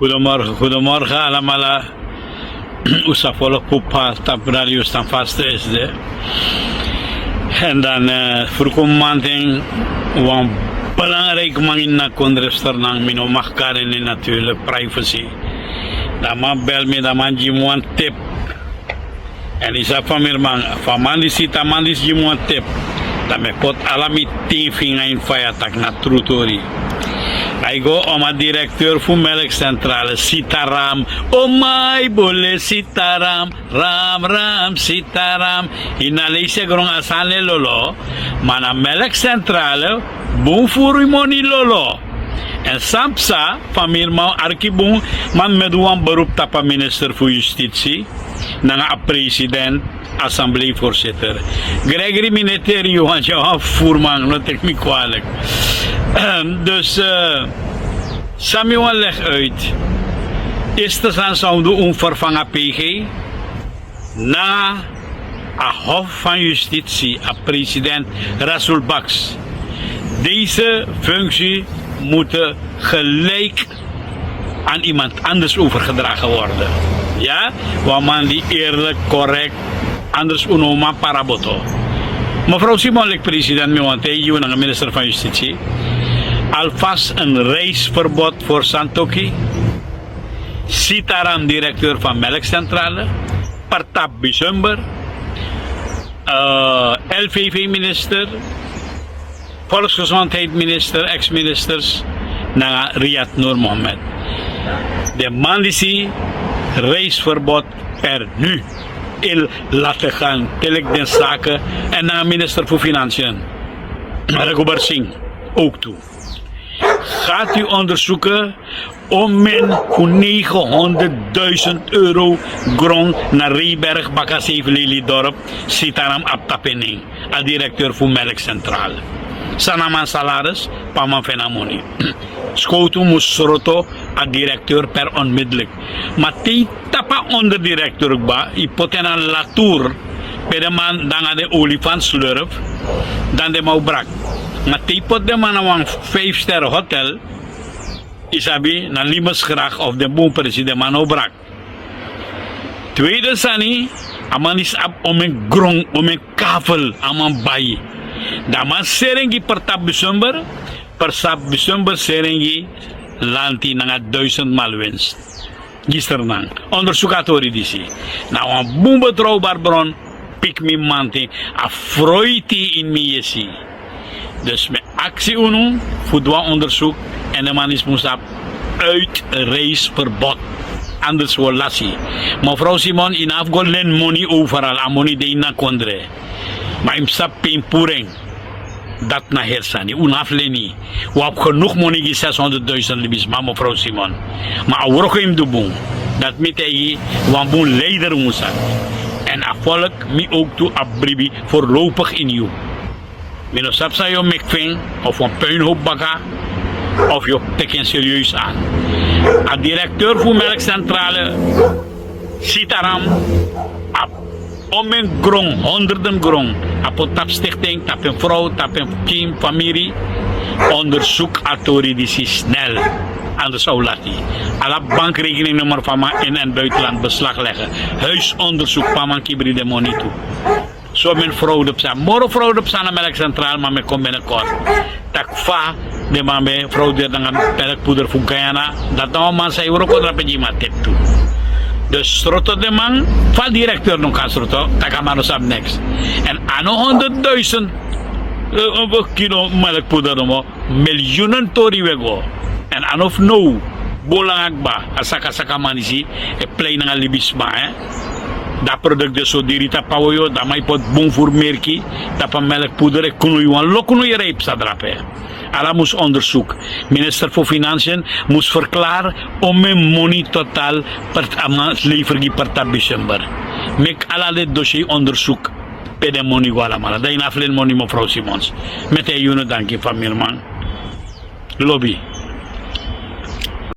Goedemorgen allemaal. Usa volk pupa tap radio staan vast is de. En dan voorkomen een belangrijk man in de restaurant mino mag karen natuurlijk privacy. Dan man bel me dan man jimu een tip. En is dat van man die zit dan man die jimu een tip. Dan me pot alami 10 vinger in fire tak na trutori. I go om a directeur voor melkcentrale Sitaram. Oh my bole Sitaram, ram Sitaram. Inalise grong asane lolo, mana melkcentrale boom voor money lolo. En Sampsa familma arkibung man meduan beroep tapa minister voor justitie, nanga president. Assembleevoorzitter Gregory Mineterio want jou voerman, dat ik me kwalijk. Dus Samuel legt uit. Eerst dan zouden we vervangen PG na een hof van justitie, a president Rasul Baks. Deze functie moet gelijk aan iemand anders overgedragen worden. Ja, waar man die eerlijk, correct, anders unoma paraboto. Mevrouw Simon, president Miwante, de minister van Justitie, alvast een reisverbod voor Santoki, Sitaram, directeur van Melkcentrale, Partap Bijzonder, LVV-minister, Volksgezondheidsminister, ex-ministers, naar Riyad Noor Mohammed. De man die reisverbod per nu il laten gaan, telk den zaken en naar minister voor Financiën, Raghubar Singh, ook toe. Gaat u onderzoeken om men voor 900.000 euro grond naar Rieberg, Bakasseven, Lelydorp, Sitaram Aptapening, als directeur voor Melkcentrale. Sanaman salaris, paman fenamoni. Schoten moest Soroto als directeur per onmiddellijk. Maar die tapa onderdirecteur ba, ipotena latour, per de man dan de olifantslurf, dan de maubrak. Maar die pot de man aan een 5-ster hotel, isabi, na limes graag of de boompresident man obrak. Tweede sani, aman is ab om een grong, om een kavel, aman bayi. Daman serengi pertap Bijzonder, serengi lanti nanga 1000 mal winst. Gisteren onderzoekatori disi. Nou een boembetrouwbaar bron, pik mi manti, a froiti in mi yesi. Dus met actie uno, voedwa onderzoek en de man is moest uit reisverbod. Anders wordt lassie. Mevrouw Simon, in Afghanistan money overal, a money de in kondre. Maar im sap pimpuring dat na hersani unafleni wap genoeg money 600.000 libis maar mevrouw Simon maar awroko im dubung dat mitegi wambun leider musa en a volk mi ook toe abribi voorlopig in you mino sapsa yo mekving of een puinhoop baka of je teken serieus aan a directeur voor melkcentrale Sitaram om een grong, honderden grong, op tap stichting, tap een vrouw, tap een team, familie, onderzoek authoritie snel. Anders zou laten. Alle bankrekeningnummer van mij in en buitenland beslag leggen. Huisonderzoek van mijn kibri de money toe. Zo mijn fraude op zijn. Morgen fraude op zijn melkcentraal, maar me komt binnenkort. Tak va, de man bij fraude dengan melkpoeder voor Guyana. Dat nou man zei, we ook op een tip toe. Dus stroto de man, van directeur nog kan stroto, dat kan maar nog next. En ano 100.000 kilo melkpoeder nog, miljoenen tori wego. En anof no, bolangakba, asaka manisi, e play na libisma, Dat product de so dirita pawoyo, dat may pot bon voor merki, dat pa melkpoeder, e kunu yuan, lo kunu je reep sa drape. Ala moest onderzoek. Minister voor Financiën moest verklaren om een money totaal per leveren per december. Mek ala dit dossier onderzoek per de money wala mala. Dat is afleen money mevrouw Simons. Met de jongen dank je familie man. Lobby.